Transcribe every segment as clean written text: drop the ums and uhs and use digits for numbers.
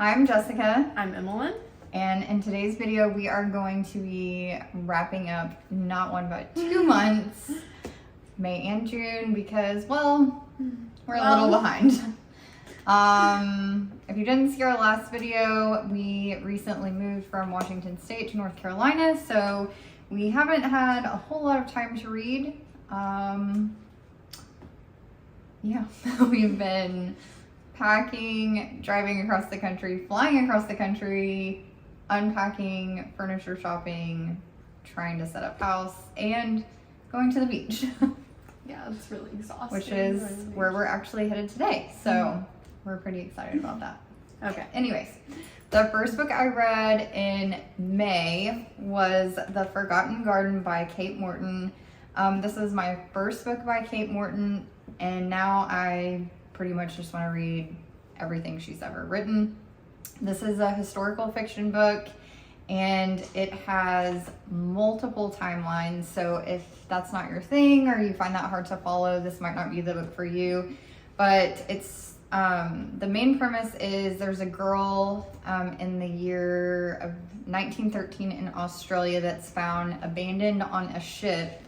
Hi, I'm Jessica. I'm Emmalynn. And in today's video, we are going to be wrapping up not 1 but 2 months, May and June, because, well, we're a little behind. If you didn't see our last video, we recently moved from Washington State to North Carolina, so we haven't had a whole lot of time to read. Yeah, we've been packing, driving across the country, flying across the country, unpacking, furniture shopping, trying to set up house, and going to the beach. Yeah, it's really exhausting. Which is where we're actually headed today. So we're pretty excited about that. Okay. Anyways, the first book I read in May was The Forgotten Garden by Kate Morton. This is my first book by Kate Morton, and now I pretty much just want to read everything she's ever written. This is a historical fiction book, and it has multiple timelines, so if that's not your thing or you find that hard to follow, this might not be the book for you. But it's the main premise is there's a girl in the year of 1913 in Australia that's found abandoned on a ship,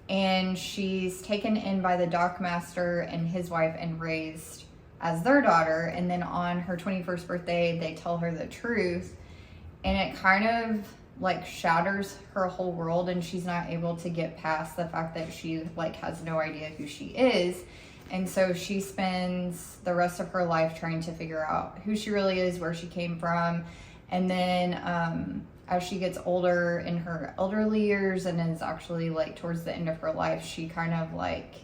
and she's taken in by the dockmaster and his wife and raised as their daughter. And then on her 21st birthday, they tell her the truth, and it kind of like shatters her whole world, and she's not able to get past the fact that she like has no idea who she is. And so she spends the rest of her life trying to figure out who she really is, where she came from. And then as she gets older in her elderly years and is actually like towards the end of her life, she kind of like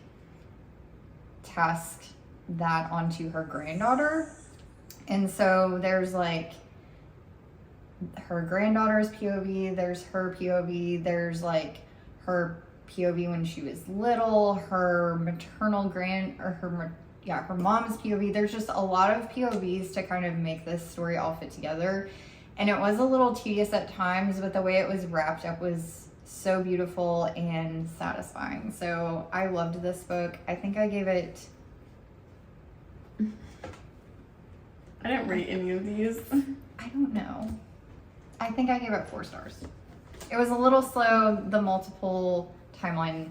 tasked that onto her granddaughter. And so there's like her granddaughter's POV, there's her POV, there's like her POV when she was little, her maternal her mom's POV. There's just a lot of POVs to kind of make this story all fit together. And it was a little tedious at times, but the way it was wrapped up was so beautiful and satisfying. So I loved this book. I think I gave it... I didn't rate any of these. I don't know. I think I gave it 4 stars. It was a little slow. The multiple timeline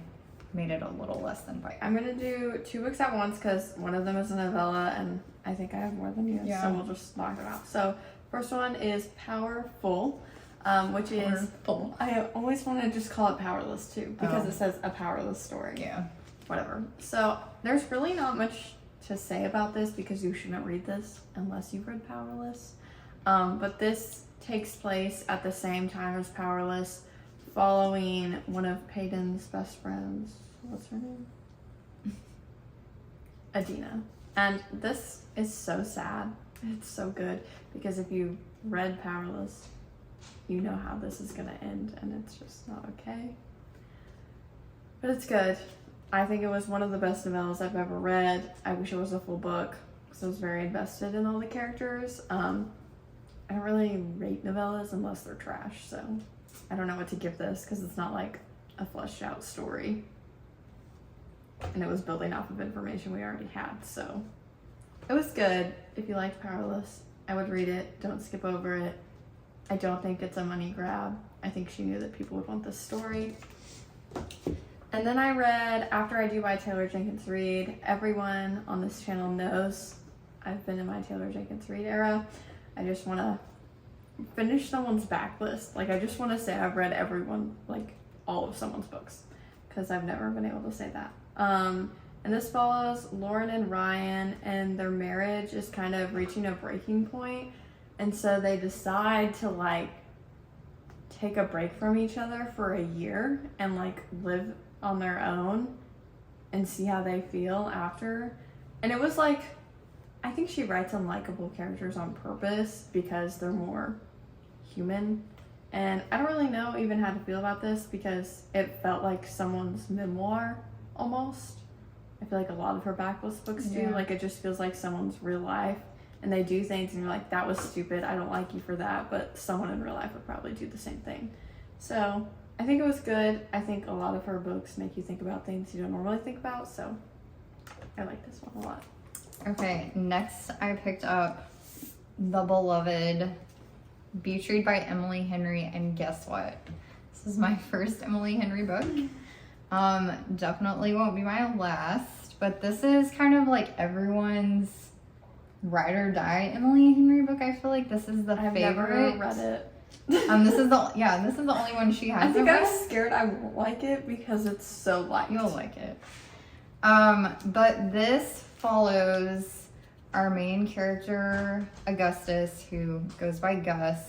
made it a little less than 5. I'm gonna do 2 books at once because one of them is a novella, and I think I have more than you, so we'll just knock it out. So first one is Powerful, which is Powerful. I always want to just call it Powerless too, because it says a powerless story. Yeah. Whatever. So there's really not much to say about this because you shouldn't read this unless you've read Powerless. But this takes place at the same time as Powerless, following one of Peyton's best friends. What's her name? Adina. And this is so sad. It's so good because if you read Powerless, you know how this is gonna end, and it's just not okay. But it's good. I think it was one of the best novellas I've ever read. I wish it was a full book because I was very invested in all the characters. I don't really rate novellas unless they're trash, so I don't know what to give this because it's not like a fleshed out story. And it was building off of information we already had, so it was good. If you liked Powerless, I would read it. Don't skip over it. I don't think it's a money grab. I think she knew that people would want this story. And then I read After I Do by Taylor Jenkins Reid. Everyone on this channel knows I've been in my Taylor Jenkins Reid era. I just want to finish someone's backlist. Like, I just want to say I've read everyone, like all of someone's books, because I've never been able to say that. And this follows Lauren and Ryan, and their marriage is kind of reaching a breaking point, and so they decide to like take a break from each other for a year and like live on their own and see how they feel after. And it was like, I think she writes unlikable characters on purpose because they're more human. And I don't really know even how to feel about this because it felt like someone's memoir almost. I feel like a lot of her backlist books do. Yeah. Like, it just feels like someone's real life, and they do things and you're like, that was stupid, I don't like you for that, but someone in real life would probably do the same thing. So I think it was good. I think a lot of her books make you think about things you don't normally think about, so I like this one a lot. Okay, next I picked up the beloved Beach Read by Emily Henry, and guess what? This is my first Emily Henry book. Definitely won't be my last, but this is kind of like everyone's ride or die Emily Henry book. I feel like this is the I've favorite. never read it. This is the only one she has. I think I'm scared I won't like it because it's so light. You'll like it. But this follows our main character, Augustus, who goes by Gus,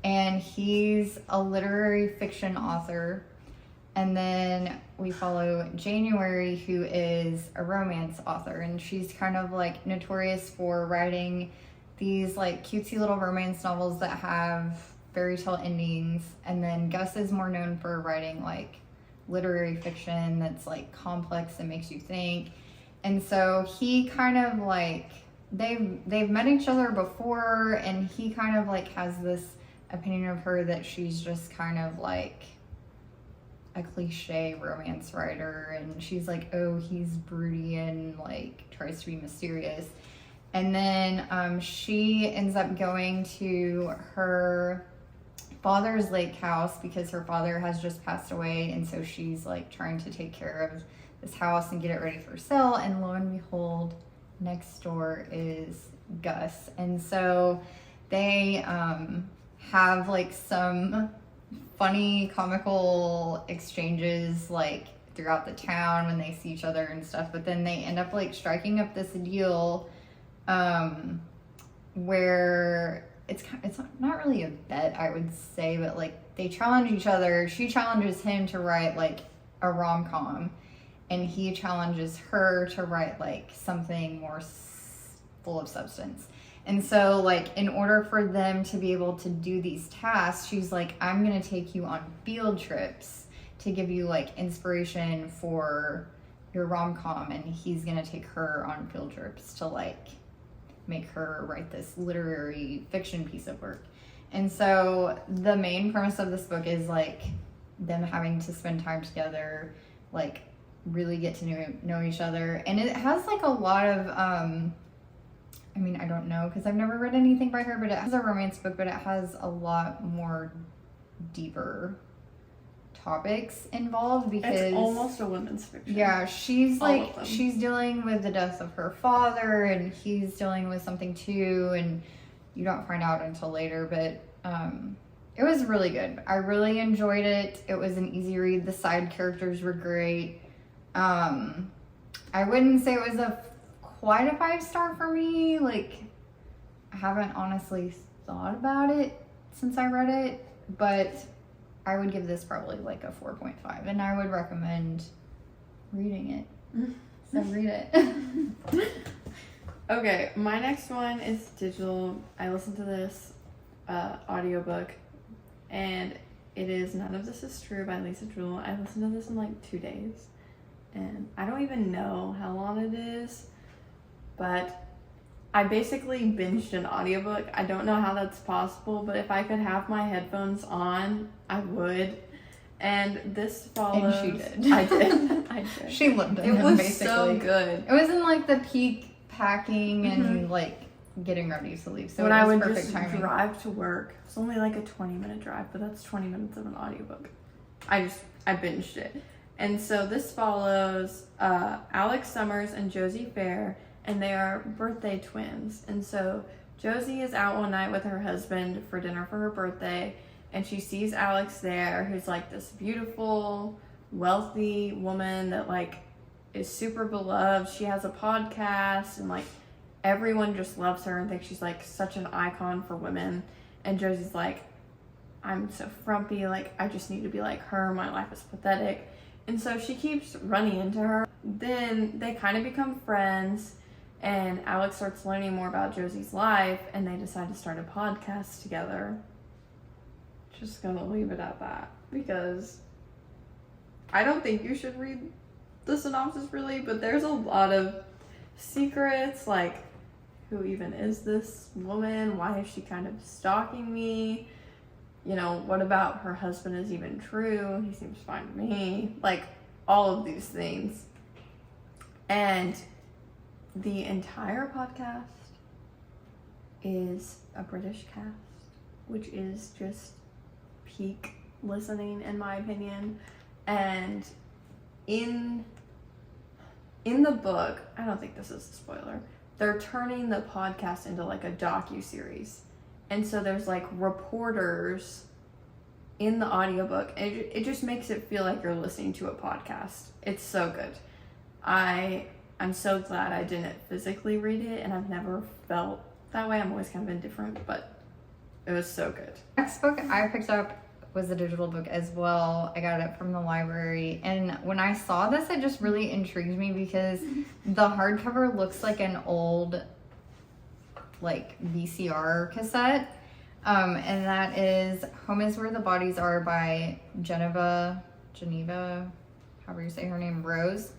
and he's a literary fiction author. And then we follow January, who is a romance author, and she's kind of like notorious for writing these like cutesy little romance novels that have fairy tale endings. And then Gus is more known for writing like literary fiction that's like complex and makes you think. And so he kind of like they've met each other before, and he kind of like has this opinion of her that she's just kind of like a cliche romance writer, and she's like, oh, he's broody and like tries to be mysterious. And then she ends up going to her father's lake house because her father has just passed away, and so she's like trying to take care of this house and get it ready for sale. And lo and behold, next door is Gus. And so they have like some funny comical exchanges like throughout the town when they see each other and stuff, but then they end up like striking up this deal where it's not really a bet, I would say, but like they challenge each other. She challenges him to write like a rom-com, and he challenges her to write like something more full of substance. And so like in order for them to be able to do these tasks, she's like, I'm gonna take you on field trips to give you like inspiration for your rom-com, and he's gonna take her on field trips to like make her write this literary fiction piece of work. And so the main premise of this book is like them having to spend time together, like really get to know each other. And it has like a lot of I mean, I don't know because I've never read anything by her, but it has a romance book, but it has a lot more deeper topics involved because it's almost a women's fiction. Yeah, she's like she's dealing with the death of her father, and he's dealing with something too, and you don't find out until later. But it was really good. I really enjoyed it. It was an easy read. The side characters were great. I wouldn't say it was quite a 5-star for me. Like, I haven't honestly thought about it since I read it, but I would give this probably like a 4.5, and I would recommend reading it. So read it. Okay, my next one is digital. I listened to this audiobook, and it is None of This Is True by Lisa Jewell. I listened to this in like 2 days, and I don't even know how long it is, but I basically binged an audiobook. I don't know how that's possible, but if I could have my headphones on, I would. And this follows... And she did. I did. She lived in it. It was basically. So good. It was in like the peak packing and like getting ready to leave. So when it was I would perfect just timing. drive to work, it's only like a 20-minute drive, but that's 20 minutes of an audiobook. I binged it. And so this follows Alex Summers and Josie Fair, and they are birthday twins. And so Josie is out one night with her husband for dinner for her birthday, and she sees Alex there, who's like this beautiful, wealthy woman that like is super beloved. She has a podcast, and like everyone just loves her and thinks she's like such an icon for women. And Josie's like, I'm so frumpy, like I just need to be like her, my life is pathetic. And so she keeps running into her. Then they kind of become friends, and Alex starts learning more about Josie's life, and they decide to start a podcast together. Just gonna leave it at that, because I don't think you should read the synopsis really, but there's a lot of secrets, like who even is this woman? Why is she kind of stalking me? You know, what about her husband is even true? He seems fine to me. Like, all of these things. And the entire podcast is a British cast, which is just peak listening in my opinion. And in the book, I don't think this is a spoiler, they're turning the podcast into like a docu-series. And so there's like reporters in the audiobook. It just makes it feel like you're listening to a podcast. It's so good. I'm so glad I didn't physically read it, and I've never felt that way. I'm always kind of indifferent, but it was so good. Next book I picked up was a digital book as well. I got it from the library, and when I saw this, it just really intrigued me because the hardcover looks like an old like VCR cassette, and that is Home is Where the Bodies Are by Geneva, however you say her name, Rose.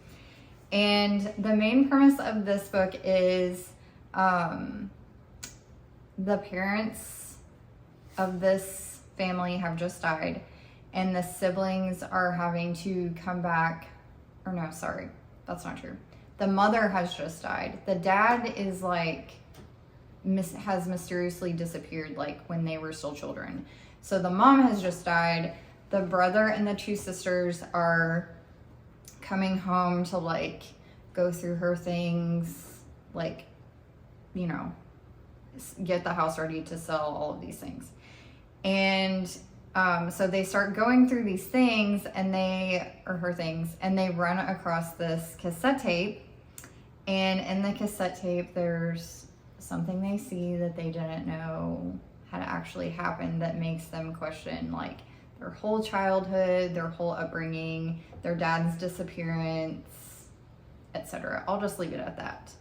And the main premise of this book is the parents of this family have just died, and the siblings are having to come back. Or no, sorry, that's not true. The mother has just died. The dad is like has mysteriously disappeared, like when they were still children. So the mom has just died. The brother and the two sisters are coming home to like go through her things, like, you know, get the house ready to sell, all of these things. And so they start going through these things, and they run across this cassette tape. And in the cassette tape, there's something they see that they didn't know had actually happened that makes them question like their whole childhood, their whole upbringing, their dad's disappearance, etc. I'll just leave it at that.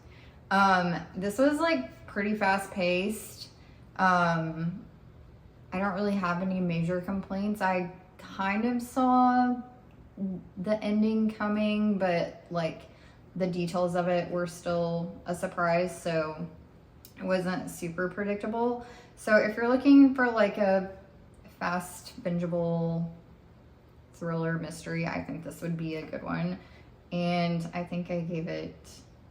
This was like pretty fast paced. I don't really have any major complaints. I kind of saw the ending coming, but like the details of it were still a surprise, so it wasn't super predictable. So if you're looking for like a fast, bingeable thriller mystery, I think this would be a good one. And I think I gave it,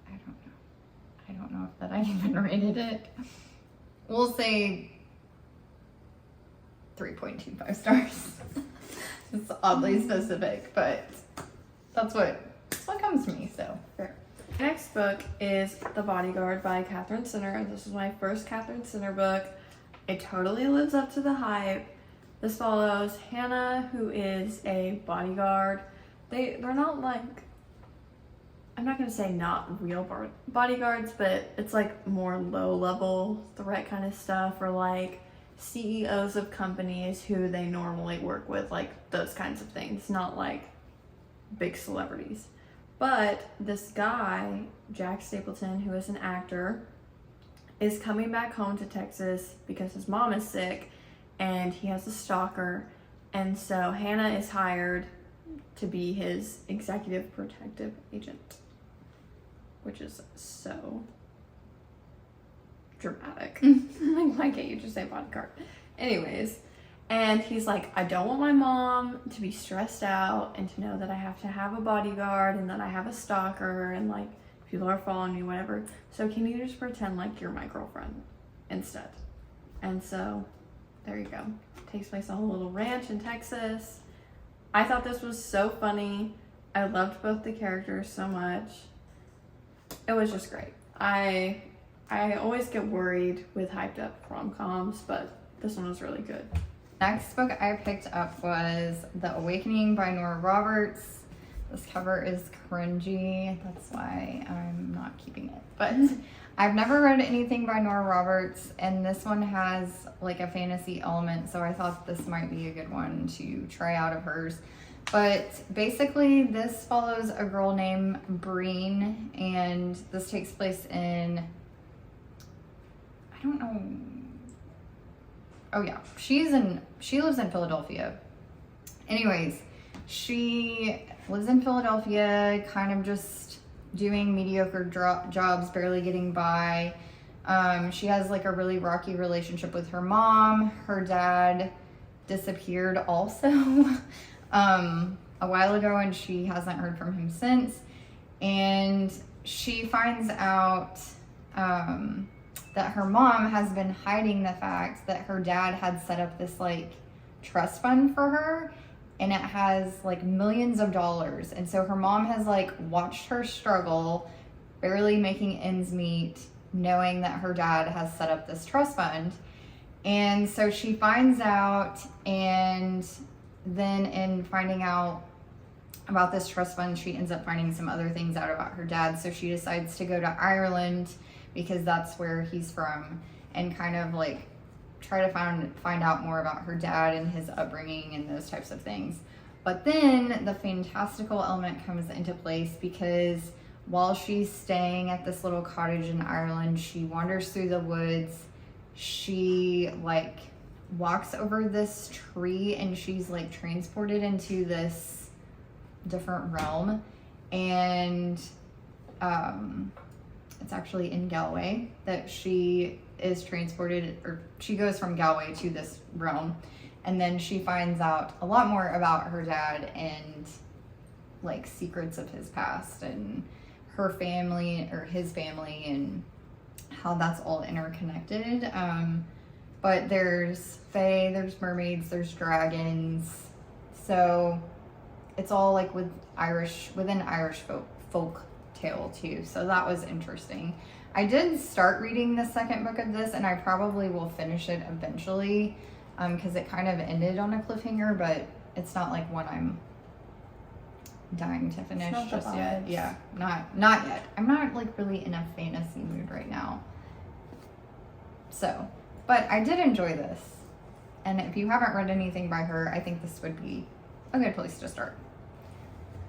I don't know if that I even rated it. We'll say 3.25 stars. It's oddly specific, but that's what comes to me, so fair. Next book is The Bodyguard by Catherine Sinner. This is my first Catherine Sinner book. It totally lives up to the hype. This follows Hannah, who is a bodyguard. They're not like, I'm not going to say not real bodyguards, but it's like more low-level threat kind of stuff, or like CEOs of companies who they normally work with, like those kinds of things, not like big celebrities. But this guy, Jack Stapleton, who is an actor, is coming back home to Texas because his mom is sick and he has a stalker. And so Hannah is hired to be his executive protective agent, which is so dramatic. Like, why can't you just say bodyguard? Anyways, and he's like, I don't want my mom to be stressed out and to know that I have to have a bodyguard and that I have a stalker and like people are following me, whatever. So can you just pretend like you're my girlfriend instead? And so there you go. It takes place on a little ranch in Texas. I thought this was so funny. I loved both the characters so much. It was just great. I always get worried with hyped up rom-coms, but this one was really good. Next book I picked up was The Awakening by Nora Roberts. This cover is cringy. That's why I'm not keeping it. But I've never read anything by Nora Roberts, and this one has like a fantasy element, so I thought this might be a good one to try out of hers. But basically this follows a girl named Breen, and this takes place in, I don't know. Oh yeah, she lives in Philadelphia. Anyways, she lives in Philadelphia, kind of just doing mediocre jobs, barely getting by. She has like a really rocky relationship with her mom. Her dad disappeared also a while ago, and she hasn't heard from him since. And she finds out that her mom has been hiding the fact that her dad had set up this like trust fund for her, and it has like millions of dollars. And so her mom has like watched her struggle, barely making ends meet, knowing that her dad has set up this trust fund. And so she finds out, and then in finding out about this trust fund, she ends up finding some other things out about her dad. So she decides to go to Ireland because that's where he's from, and kind of like try to find out more about her dad and his upbringing and those types of things. But then the fantastical element comes into place, because while she's staying at this little cottage in Ireland, she wanders through the woods. She like walks over this tree, and she's like transported into this different realm. And it's actually in Galway that she is transported, or she goes from Galway to this realm. And then she finds out a lot more about her dad and like secrets of his past and her family, or his family, and how that's all interconnected. But there's fae, there's mermaids, there's dragons. So it's all like within Irish folk tale too. So that was interesting. I did start reading the second book of this, and I probably will finish it eventually, because it kind of ended on a cliffhanger, but it's not like one I'm dying to finish just yet. Yeah, not yet. I'm not like really in a fantasy mood right now. So, but I did enjoy this. And if you haven't read anything by her, I think this would be a good place to start.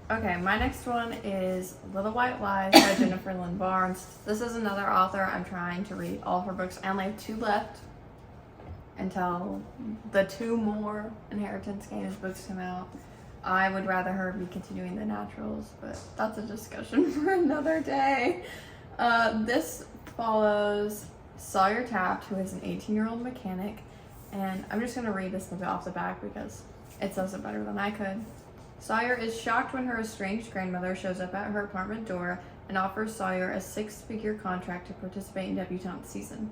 Okay, my next one is Little White Lies by Jennifer Lynn Barnes. This is another author. I'm trying to read all her books. I only have 2 left until the 2 more Inheritance Gainers books come out. I would rather her be continuing the Naturals, but that's a discussion for another day. This follows Sawyer Taft, who is an 18-year-old mechanic, and I'm just going to read this snippet off the back because it says it better than I could. Sawyer is shocked when her estranged grandmother shows up at her apartment door and offers Sawyer a 6-figure contract to participate in debutante season.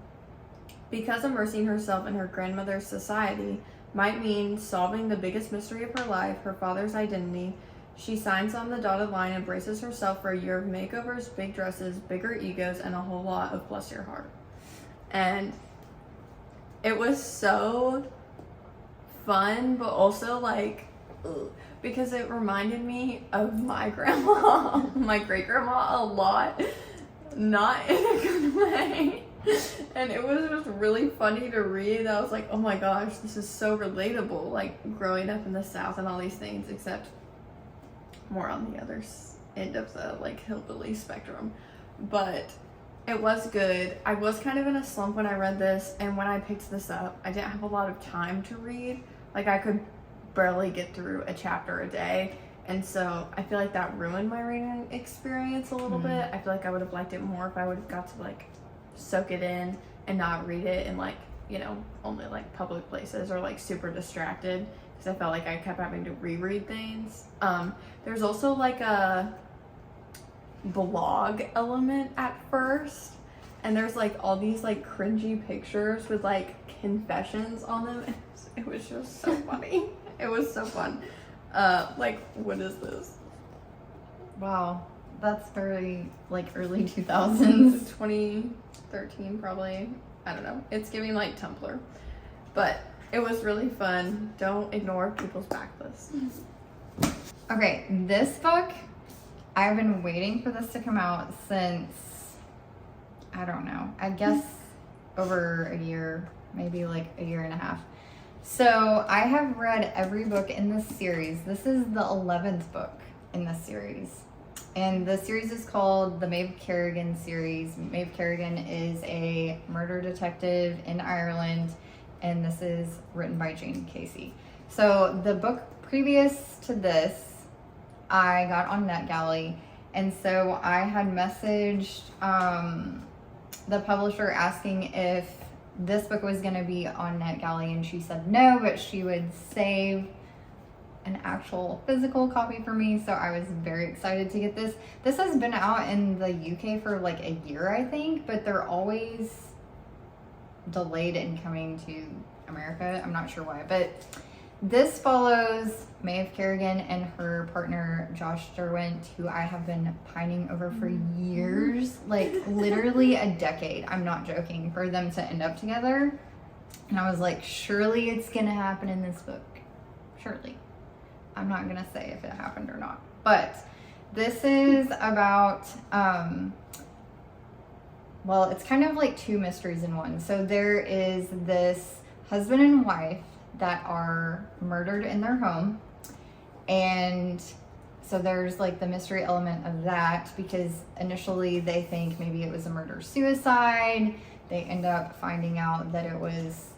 Because immersing herself in her grandmother's society might mean solving the biggest mystery of her life, her father's identity, she signs on the dotted line and braces herself for a year of makeovers, big dresses, bigger egos, and a whole lot of bless your heart. And it was so fun, but also like, ugh, because it reminded me of my grandma, my great grandma, a lot, not in a good way. And it was just really funny to read. I was like, oh my gosh, this is so relatable, like growing up in the South and all these things, except more on the other end of the like hillbilly spectrum. But it was good. I was kind of in a slump when I read this, and when I picked this up, I didn't have a lot of time to read. Like I could barely get through a chapter a day, and so I feel like that ruined my reading experience a little bit. I feel like I would have liked it more if I would have got to like soak it in and not read it in like, you know, only like public places or like super distracted, because I felt like I kept having to reread things. There's also like a blog element at first, and there's like all these like cringy pictures with like confessions on them. It was just so funny. It was so fun. Like, what is this? Wow, that's very like early 2000s. 2013 probably. I don't know. It's giving like Tumblr. But it was really fun. Don't ignore people's backlists. Okay, this book, I've been waiting for this to come out since, I don't know, I guess over a year, maybe like a year and a half. So I have read every book in this series. This is the 11th book in this series. And the series is called the Maeve Carrigan series. Maeve Carrigan is a murder detective in Ireland, and this is written by Jane Casey. So the book previous to this, I got on NetGalley, and so I had messaged the publisher asking if this book was going to be on NetGalley, and she said no, but she would save an actual physical copy for me. So I was very excited to get this. This has been out in the UK for like a year, I think, but they're always delayed in coming to America. I'm not sure why, but this follows Maeve Carrigan and her partner Josh Derwent, who I have been pining over for years, like literally a decade. I'm not joking, for them to end up together. And I was like, surely it's gonna happen in this book. Surely. I'm not gonna say if it happened or not. But this is about, well, it's kind of like two mysteries in one. So there is this husband and wife that are murdered in their home. And so there's like the mystery element of that, because initially they think maybe it was a murder-suicide. They end up finding out that it was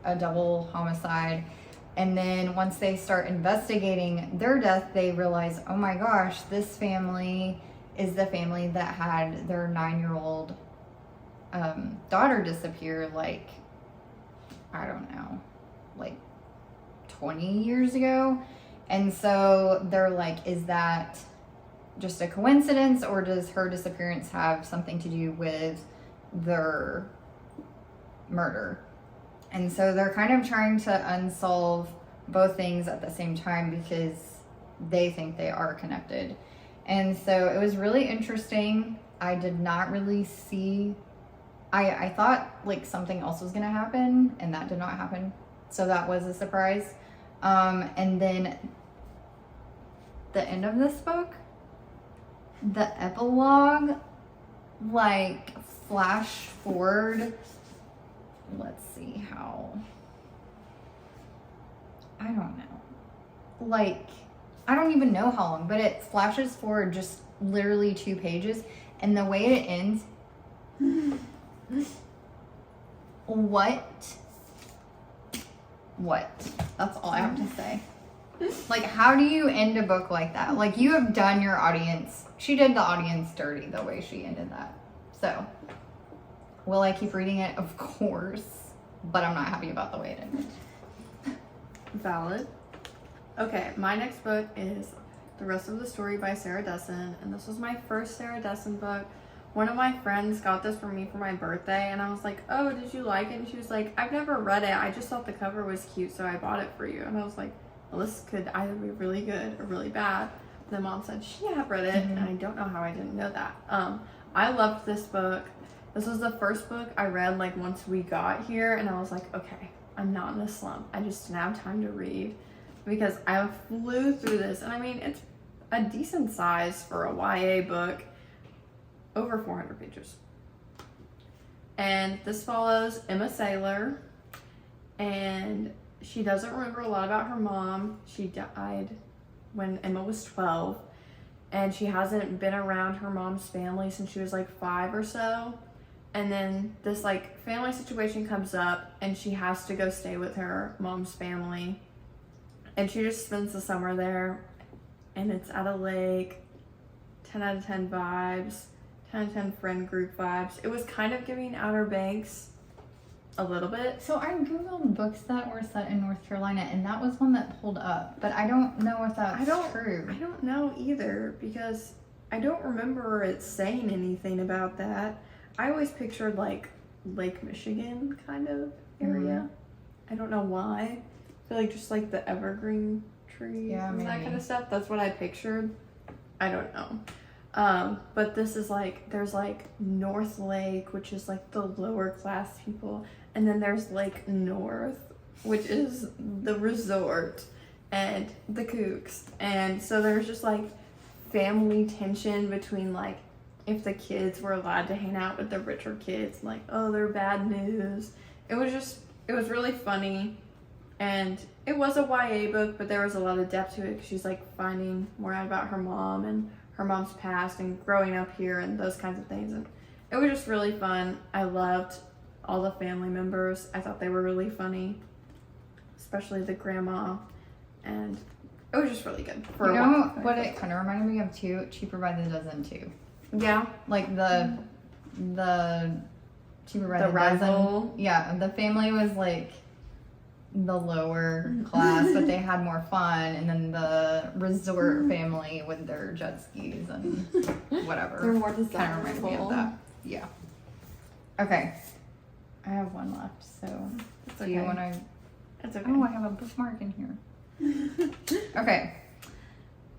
a double homicide. And then once they start investigating their death, they realize, oh my gosh, this family is the family that had their 9-year-old daughter disappear, like, I don't know, like 20 years ago. And so they're like, is that just a coincidence, or does her disappearance have something to do with their murder? And so they're kind of trying to unsolve both things at the same time, because they think they are connected. And so it was really interesting. I did not really see, I thought like something else was gonna happen, and that did not happen. So that was a surprise. And then the end of this book, the epilogue, like flash forward, let's see how, I don't know, like, I don't even know how long, but it flashes forward just literally 2 pages, and the way it ends, what, that's all I have to say. Like, how do you end a book like that? Like, you have done your audience, she did the audience dirty the way she ended that. So, will I keep reading it? Of course, but I'm not happy about the way it ended. Valid. Okay, my next book is The Rest of the Story by Sarah Dessen, and this was my first Sarah Dessen book. One of my friends got this for me for my birthday, and I was like, oh, did you like it? And she was like, I've never read it, I just thought the cover was cute, so I bought it for you. And I was like, well, this could either be really good or really bad. Then Mom said she had read it, and I don't know how I didn't know that. I loved this book. This was the first book I read like once we got here, and I was like, okay, I'm not in a slump. I just didn't have time to read, because I flew through this. And I mean, it's a decent size for a YA book, over 400 pages. And this follows Emma Saylor, and she doesn't remember a lot about her mom. She died when Emma was 12, and she hasn't been around her mom's family since she was like 5 or so. And then this like family situation comes up, and she has to go stay with her mom's family, and she just spends the summer there, and it's at a lake. 10 out of 10 vibes, 10 out of 10 friend group vibes. It was kind of giving Outer Banks a little bit. So I googled books that were set in North Carolina, and that was one that pulled up, but I don't know if that's true. I don't know either, because I don't remember it saying anything about that. I always pictured like Lake Michigan kind of area. I don't know why. I feel like just like the evergreen trees and that kind of stuff. That's what I pictured. I don't know. But this is like, there's like North Lake, which is like the lower class people. And then there's Lake North, which is the resort and the kooks. And so there's just like family tension between like, if the kids were allowed to hang out with the richer kids, like, oh, they're bad news. It was really funny. And it was a YA book, but there was a lot of depth to it, because she's like finding more out about her mom and her mom's past and growing up here and those kinds of things. And it was just really fun. I loved all the family members. I thought they were really funny, especially the grandma. And it was just really good. You know what it kind of reminded me of too? Cheaper by the Dozen too. Yeah. Like the Cheaper by the rival. Dozen. Yeah, the family was like the lower class, but they had more fun, and then the resort family with their jet skis and whatever. They're more kind of reminded me of that. Yeah. Okay. I have one left, so It's do you okay. want to? It's okay. Oh, I have a bookmark in here. Okay.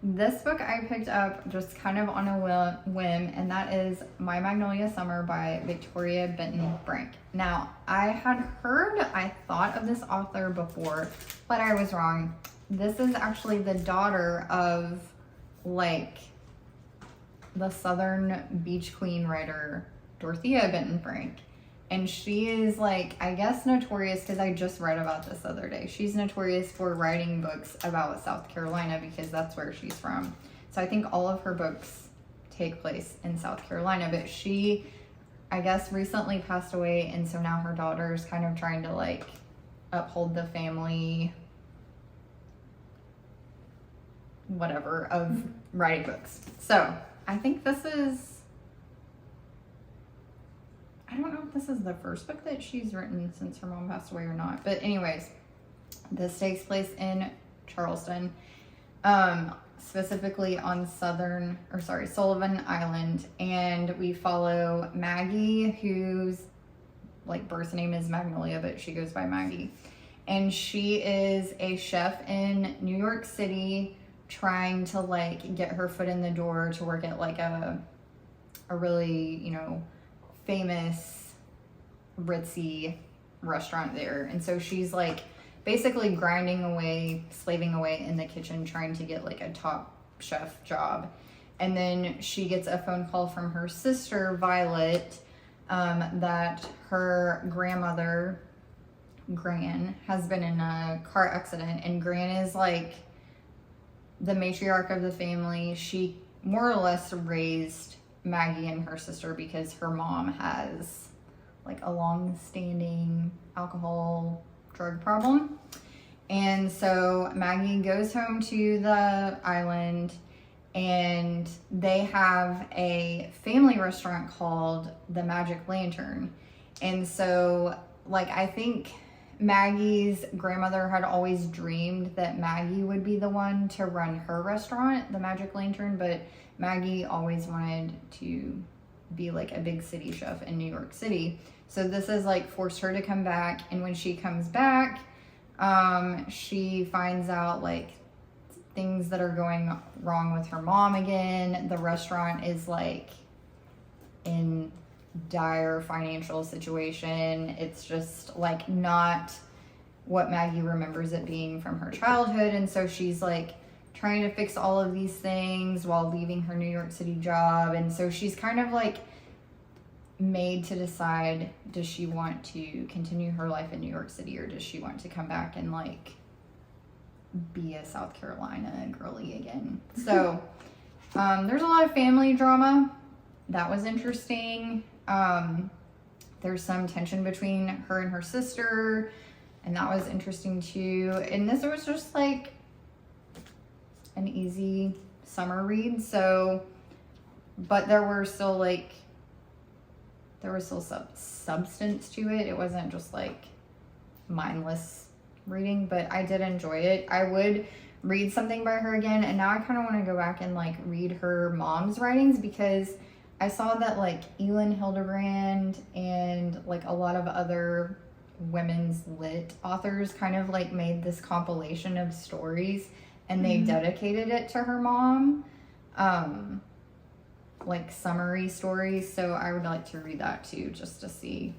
This book I picked up just kind of on a whim, and that is My Magnolia Summer by Victoria Benton Brink. Now, I thought of this author before, but I was wrong. This is actually the daughter of, like, the Southern Beach Queen writer, Dorothea Benton Brink. And she is, like, I guess notorious, because I just read about this the other day. She's notorious for writing books about South Carolina because that's where she's from. So I think all of her books take place in South Carolina. But she, I guess, recently passed away. And so now her daughter's kind of trying to, like, uphold the family, whatever, of writing books. So I think this is... I don't know if this is the first book that she's written since her mom passed away or not. But anyways, this takes place in Charleston, specifically on Sullivan Island. And we follow Maggie, whose, like, birth name is Magnolia, but she goes by Maggie. And she is a chef in New York City trying to, like, get her foot in the door to work at, like, a really, you know, famous ritzy restaurant there. And so she's, like, basically slaving away in the kitchen trying to get, like, a top chef job. And then she gets a phone call from her sister Violet that her grandmother Gran has been in a car accident, and Gran is, like, the matriarch of the family. She more or less raised Maggie and her sister because her mom has, like, a long-standing alcohol drug problem. And so Maggie goes home to the island, and they have a family restaurant called the Magic Lantern. And so, like, I think Maggie's grandmother had always dreamed that Maggie would be the one to run her restaurant, the Magic Lantern, but Maggie always wanted to be, like, a big city chef in New York City. So this has, like, forced her to come back. And when she comes back, she finds out, like, things that are going wrong with her mom again. The restaurant is, like, in dire financial situation. It's just, like, not what Maggie remembers it being from her childhood. And so she's, like, trying to fix all of these things while leaving her New York City job. And so she's kind of, like, made to decide, does she want to continue her life in New York City, or does she want to come back and, like, be a South Carolina girly again? So there's a lot of family drama. That was interesting. There's some tension between her and her sister, and that was interesting too. And this was just, like, an easy summer read. So, but there was still substance to it. It wasn't just, like, mindless reading, but I did enjoy it. I would read something by her again, and now I kind of want to go back and, like, read her mom's writings, because I saw that, like, Elin Hildebrand and, like, a lot of other women's lit authors kind of, like, made this compilation of stories, and they dedicated it to her mom, like, summary stories. So I would like to read that too, just to see.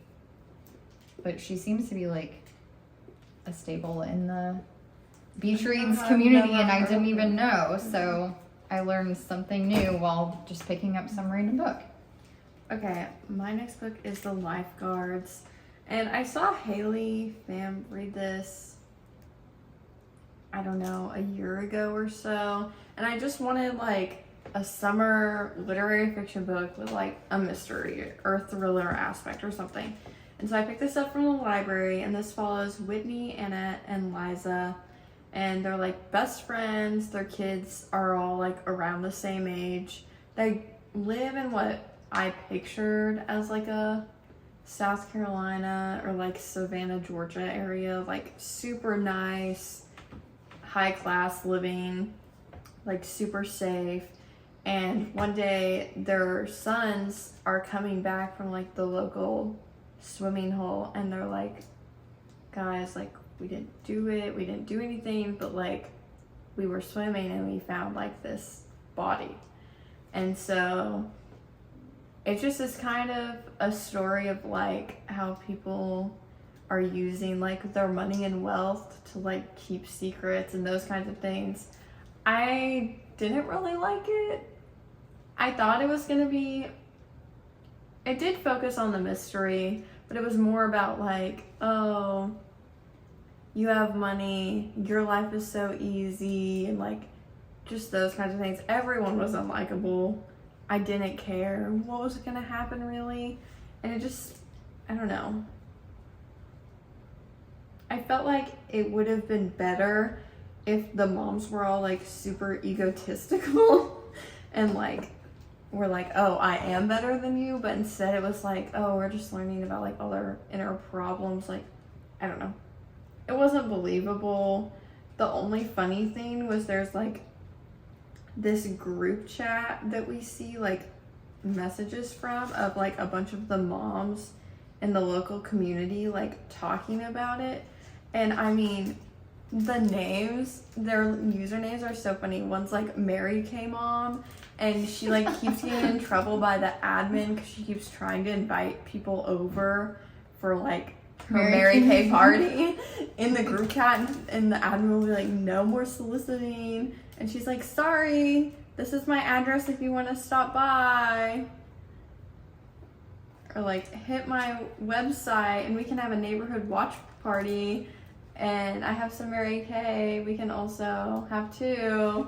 But she seems to be, like, a staple in the Beach Reads community, and I didn't even know. So I learned something new while just picking up some random book. Okay, my next book is The Lifeguards. And I saw Haley Pham read this, I don't know, a year ago or so. And I just wanted, like, a summer literary fiction book with, like, a mystery or thriller aspect or something. And so I picked this up from the library, and this follows Whitney, Annette, and Liza. And they're, like, best friends. Their kids are all, like, around the same age. They live in what I pictured as, like, a South Carolina or, like, Savannah, Georgia area. Like, super nice, high class living, like, super safe. And one day their sons are coming back from, like, the local swimming hole, and they're like, guys, like, we didn't do anything, but like, we were swimming and we found like this body. And so it just is kind of a story of like how people are using like their money and wealth to like keep secrets and those kinds of things. I didn't really like it. I thought it was gonna be, it did focus on the mystery, but it was more about like, oh, you have money, your life is so easy, and like just those kinds of things. Everyone was unlikable. I didn't care what was gonna happen really, and it just, I don't know. I felt like it would have been better if the moms were all like super egotistical and like were like, oh, I am better than you, but instead it was like, oh, we're just learning about like all their inner problems. Like, I don't know. It wasn't believable. The only funny thing was there's like this group chat that we see like messages from of like a bunch of the moms in the local community like talking about it. And I mean, the names, their usernames are so funny. One's like Mary K Mom, and she like keeps getting in trouble by the admin because she keeps trying to invite people over for like her Mary Kay party in the group chat, and the admin will be like, no more soliciting, and she's like, sorry, this is my address if you want to stop by, or like hit my website and we can have a neighborhood watch party, and I have some Mary Kay, we can also have two.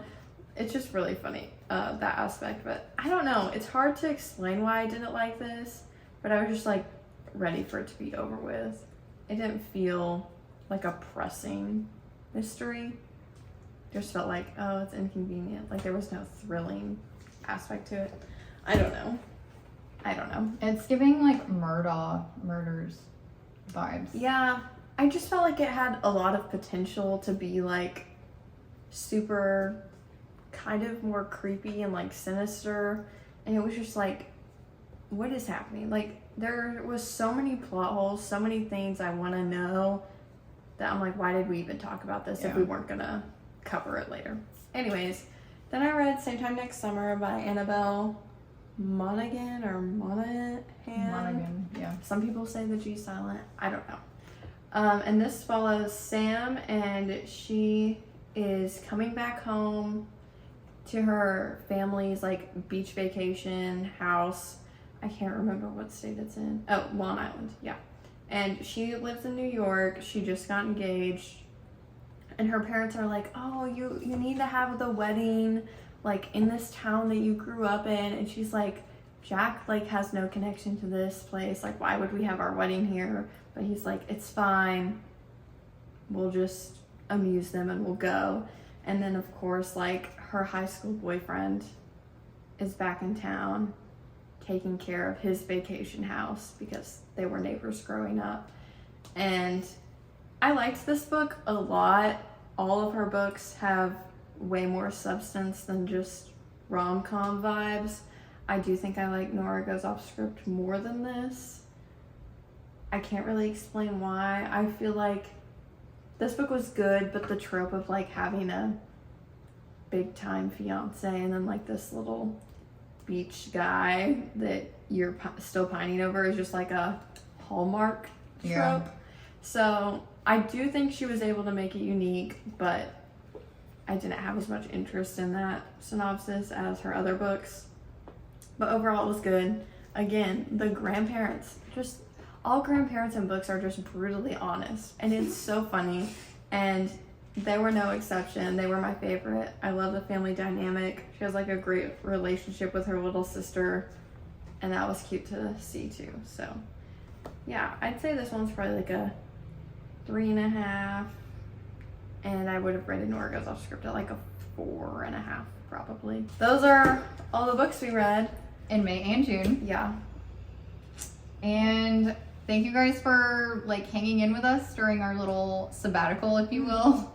It's just really funny, that aspect, but I don't know, it's hard to explain why I didn't like this, but I was just like ready for it to be over with. It didn't feel like a pressing mystery. Just felt like, oh, it's inconvenient. Like there was no thrilling aspect to it. I don't know. It's giving like murders vibes. Yeah, I just felt like it had a lot of potential to be like super kind of more creepy and like sinister. And it was just like, what is happening? Like there was so many plot holes, so many things I want to know that I'm like, why did we even talk about this if we weren't gonna cover it later? Anyways, then I read Same Time Next Summer by Annabelle Monaghan or Monaghan. Monaghan, yeah. Some people say the G silent. I don't know. And this follows Sam, and she is coming back home to her family's like beach vacation house. I can't remember what state it's in. Oh, Long Island, yeah. And she lives in New York. She just got engaged. And her parents are like, oh, you need to have the wedding like in this town that you grew up in. And she's like, Jack like has no connection to this place. Like, why would we have our wedding here? But he's like, it's fine. We'll just amuse them and we'll go. And then of course, like her high school boyfriend is back in town taking care of his vacation house because they were neighbors growing up. And I liked this book a lot. All of her books have way more substance than just rom-com vibes. I do think I like Nora Goes Off Script more than this. I can't really explain why. I feel like this book was good, but the trope of like having a big time fiance and then like this little beach guy that you're still pining over is just like a Hallmark trope. Yeah. So I do think she was able to make it unique, but I didn't have as much interest in that synopsis as her other books. But overall it was good. Again, the grandparents, just all grandparents in books are just brutally honest, and it's so funny, and they were no exception. They were my favorite. I love the family dynamic. She has like a great relationship with her little sister, and that was cute to see too. So yeah, I'd say this one's probably like a 3.5, and I would have rated Nora Goes Off Script at like a 4.5 probably. Those are all the books we read in May and June. Yeah. And thank you guys for like hanging in with us during our little sabbatical, if you will.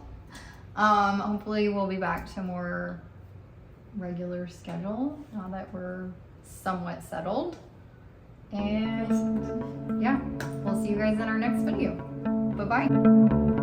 Hopefully we'll be back to more regular schedule now that we're somewhat settled. And yeah, we'll see you guys in our next video. Bye-bye.